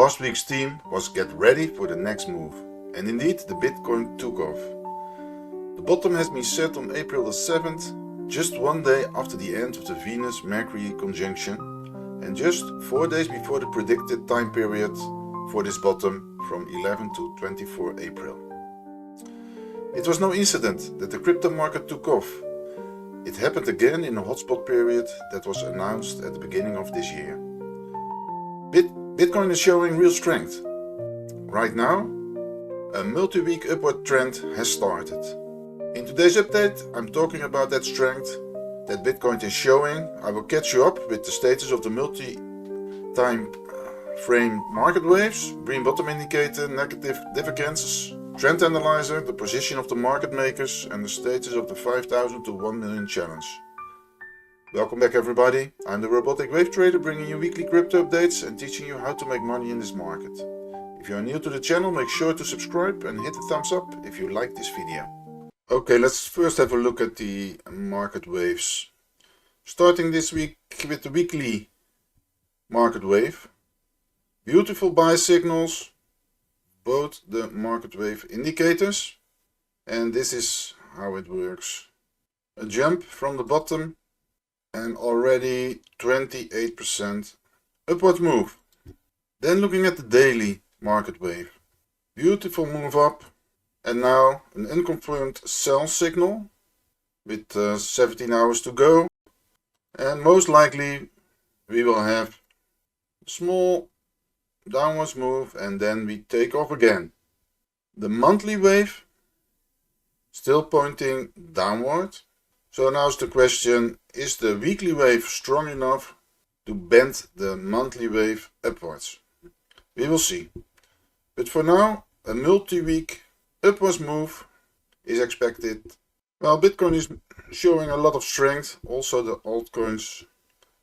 Last week's theme was get ready for the next move, and indeed the Bitcoin took off. The bottom has been set on April the 7th, just one day after the end of the Venus-Mercury conjunction and just 4 days before the predicted time period for this bottom from 11 to 24 April. It was no incident that the crypto market took off. It happened again in a hotspot period that was announced at the beginning of this year. Bitcoin is showing real strength. Right now, a multi-week upward trend has started. In today's update, I'm talking about that strength that Bitcoin is showing. I will catch you up with the status of the multi-time frame market waves, green bottom indicator, negative divergences, trend analyzer, the position of the market makers, and the status of the 5,000 to 1 million challenge. Welcome back everybody, I'm the Robotic Wave Trader, bringing you weekly crypto updates and teaching you how to make money in this market. If you are new to the channel, make sure to subscribe and hit the thumbs up if you like this video. Okay, let's first have a look at the market waves. Starting this week with the weekly market wave. Beautiful buy signals, both the market wave indicators, and this is how it works. A jump from the bottom and already 28% upward move. Then looking at the daily market wave. Beautiful move up and now an unconfirmed sell signal with 17 hours to go, and most likely we will have a small downwards move and then we take off again. The monthly wave still pointing downward. So now is the question, is the weekly wave strong enough to bend the monthly wave upwards? We will see. But for now, a multi-week upwards move is expected. Well, Bitcoin is showing a lot of strength. Also the altcoins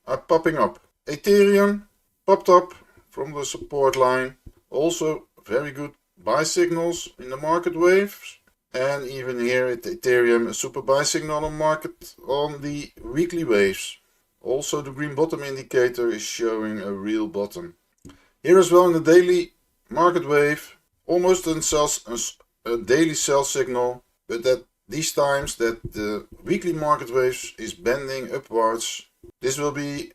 are popping up. Ethereum popped up from the support line. Also very good buy signals in the market waves. And even here at Ethereum, a super buy signal on market on the weekly waves. Also the green bottom indicator is showing a real bottom. Here as well in the daily market wave, almost a daily sell signal, but at these times that the weekly market waves is bending upwards. This will be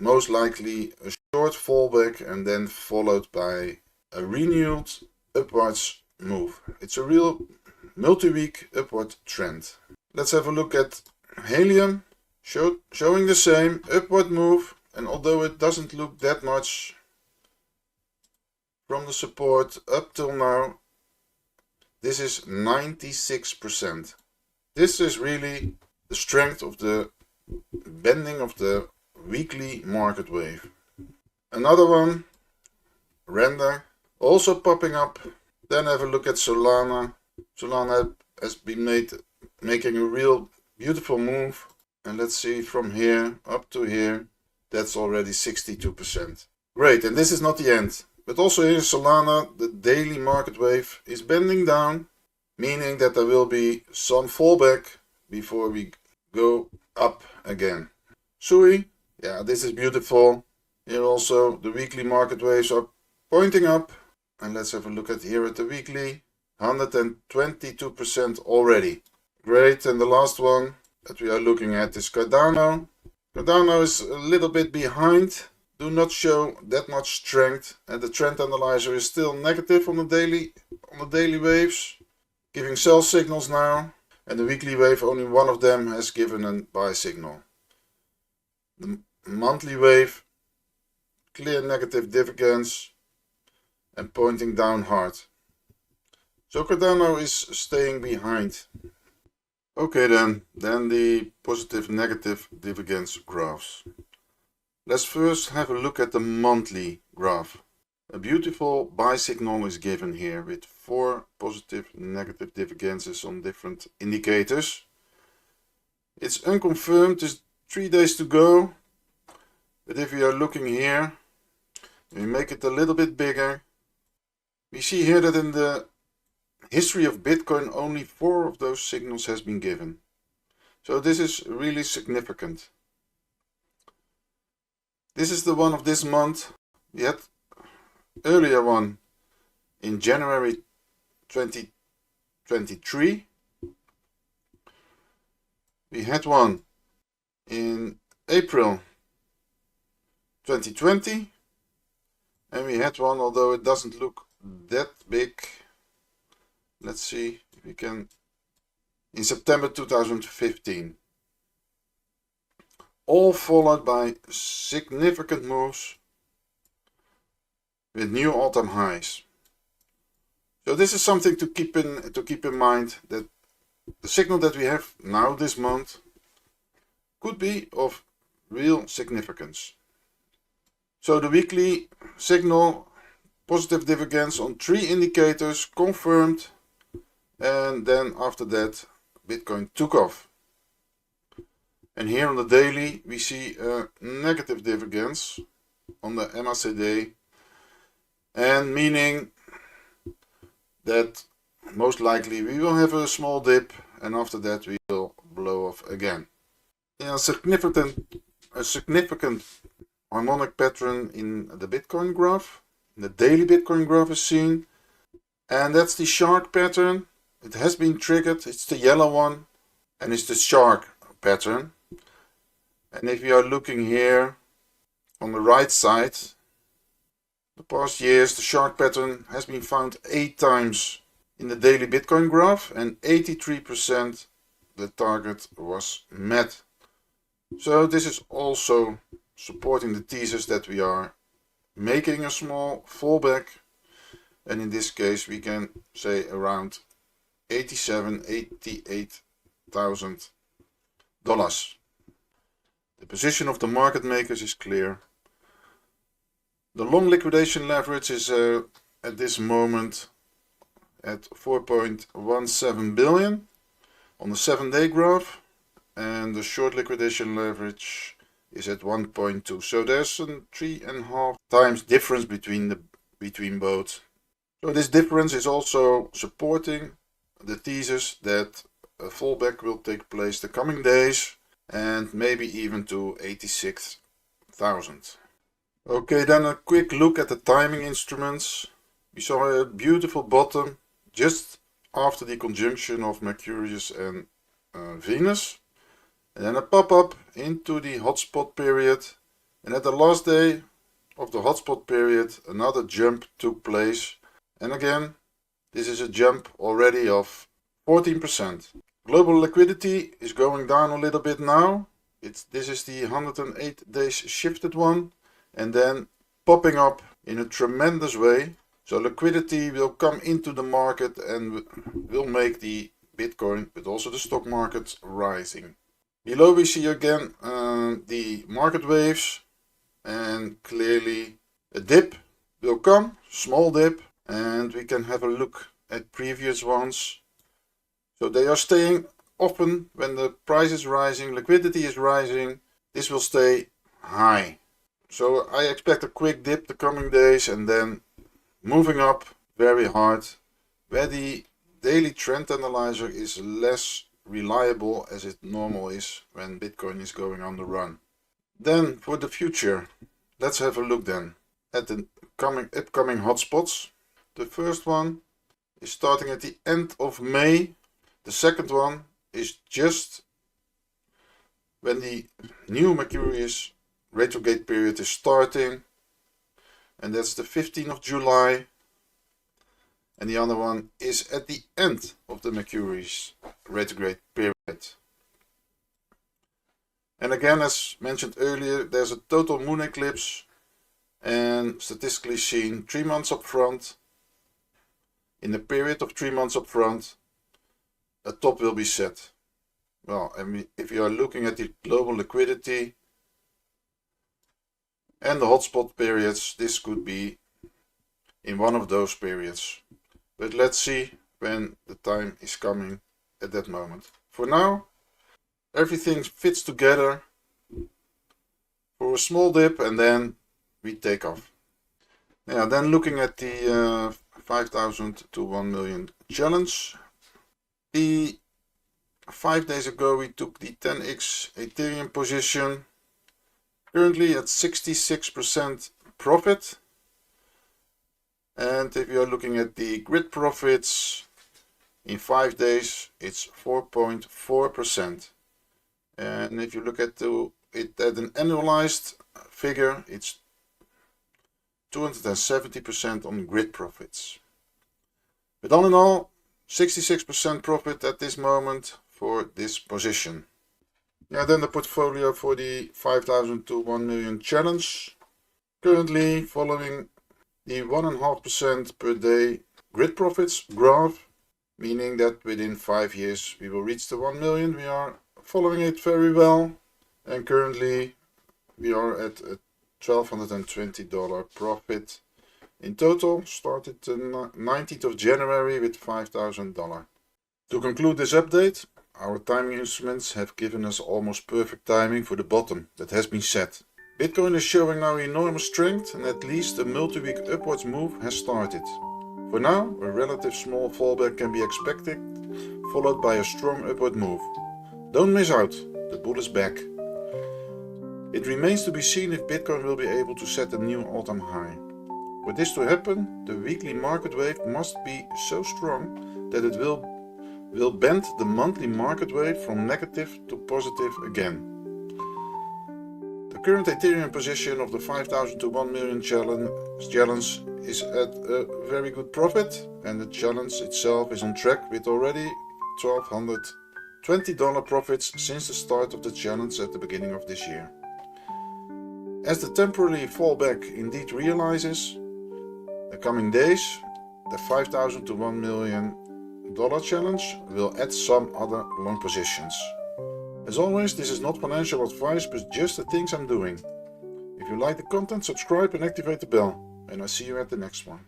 most likely a short fallback and then followed by a renewed upwards move. It's a real multi-week upward trend. Let's have a look at helium, showing the same upward move, and although it doesn't look that much from the support up till now, this is 96%. This is really the strength of the bending of the weekly market wave. Another one, render, also popping up. Then have a look at Solana. Solana has been making a real beautiful move, and let's see from here up to here, that's already 62%. Great, and this is not the end, but also here in Solana the daily market wave is bending down, meaning that there will be some fallback before we go up again. Sui, yeah, this is beautiful. Here also the weekly market waves are pointing up, and let's have a look at here at the weekly. 122% already. Great, and the last one that we are looking at is Cardano. Cardano is a little bit behind, do not show that much strength, and the trend analyzer is still negative on the daily waves, giving sell signals now, and the weekly wave, only one of them has given a buy signal. The monthly wave, clear negative divergence and pointing down hard. So Cardano is staying behind. Okay then the positive negative divergence graphs. Let's first have a look at the monthly graph. A beautiful buy signal is given here with 4 positive negative divergences on different indicators. It's unconfirmed, there's 3 days to go. But if we are looking here, we make it a little bit bigger. We see here that in the history of Bitcoin, only 4 of those signals has been given. So this is really significant. This is the one of this month. We had earlier one in January 2023. We had one in April 2020. And we had one, although it doesn't look that big. Let's see if we can. In September 2015. All followed by significant moves with new all-time highs. So this is something to keep in mind, that the signal that we have now this month could be of real significance. So the weekly signal, positive divergence on 3 indicators confirmed, and then after that Bitcoin took off. And here on the daily we see a negative divergence on the MACD, and meaning that most likely we will have a small dip and after that we will blow off again. A significant harmonic pattern in the Bitcoin graph, the daily Bitcoin graph is seen, and that's the shark pattern. It has been triggered, it's the yellow one, and it's the shark pattern. And if you are looking here on the right side, the past years the shark pattern has been found 8 times in the daily Bitcoin graph, and 83% the target was met. So this is also supporting the thesis that we are making a small fallback, and in this case we can say around $88,000. The position of the market makers is clear. The long liquidation leverage is at this moment at 4.17 billion on the 7-day graph, and the short liquidation leverage is at 1.2. So there's a 3.5 times difference between both. So this difference is also supporting the thesis that a fallback will take place the coming days, and maybe even to 86,000. Okay, then a quick look at the timing instruments. We saw a beautiful bottom just after the conjunction of Mercurius and Venus, and then a pop-up into the hotspot period, and at the last day of the hotspot period another jump took place, and again this is a jump already of 14%. Global liquidity is going down a little bit now. This is the 108 days shifted one, and then popping up in a tremendous way. So liquidity will come into the market and will make the Bitcoin, but also the stock market, rising. Below we see again the market waves, and clearly a dip will come, small dip, and we can have a look at previous ones. So they are staying often when the price is rising, liquidity is rising, this will stay high. So I expect a quick dip the coming days and then moving up very hard, where the daily trend analyzer is less reliable as it normally is when Bitcoin is going on the run. Then for the future, let's have a look then at the upcoming hotspots. The first one is starting at the end of May. The second one is just when the new Mercurius retrograde period is starting, and that's the 15th of July. And the other one is at the end of the Mercurius retrograde period. And again, as mentioned earlier, there's a total moon eclipse, and statistically seen 3 months up front. In the period of 3 months up front, a top will be set. Well, and if you are looking at the global liquidity and the hotspot periods, this could be in one of those periods. But let's see when the time is coming at that moment. For now, everything fits together for a small dip, and then we take off. Yeah, then looking at the 5,000 to 1 million challenge. 5 days ago we took the 10x Ethereum position, currently at 66% profit. And if you're looking at the grid profits, in 5 days it's 4.4%. And if you look at it at an annualized figure, it's 270% on grid profits. But all in all, 66% profit at this moment for this position. Yeah, then the portfolio for the 5,000 to 1 million challenge. Currently following the 1.5% per day grid profits graph, meaning that within 5 years we will reach the 1 million. We are following it very well, and currently we are at a $1,220 profit in total. Started the 19th of January with $5,000. To conclude this update, our timing instruments have given us almost perfect timing for the bottom that has been set. Bitcoin is showing now enormous strength, and at least a multi-week upwards move has started. For now, a relative small fallback can be expected, followed by a strong upward move. Don't miss out, the bull is back. It remains to be seen if Bitcoin will be able to set a new all-time high. For this to happen, the weekly market wave must be so strong that it will bend the monthly market wave from negative to positive again. The current Ethereum position of the 5,000 to 1 million challenge is at a very good profit, and the challenge itself is on track with already $1,220 profits since the start of the challenge at the beginning of this year. As the temporary fallback indeed realizes, the coming days, the 5,000 to 1 million challenge will add some other long positions. As always, this is not financial advice, but just the things I'm doing. If you like the content, subscribe and activate the bell, and I'll see you at the next one.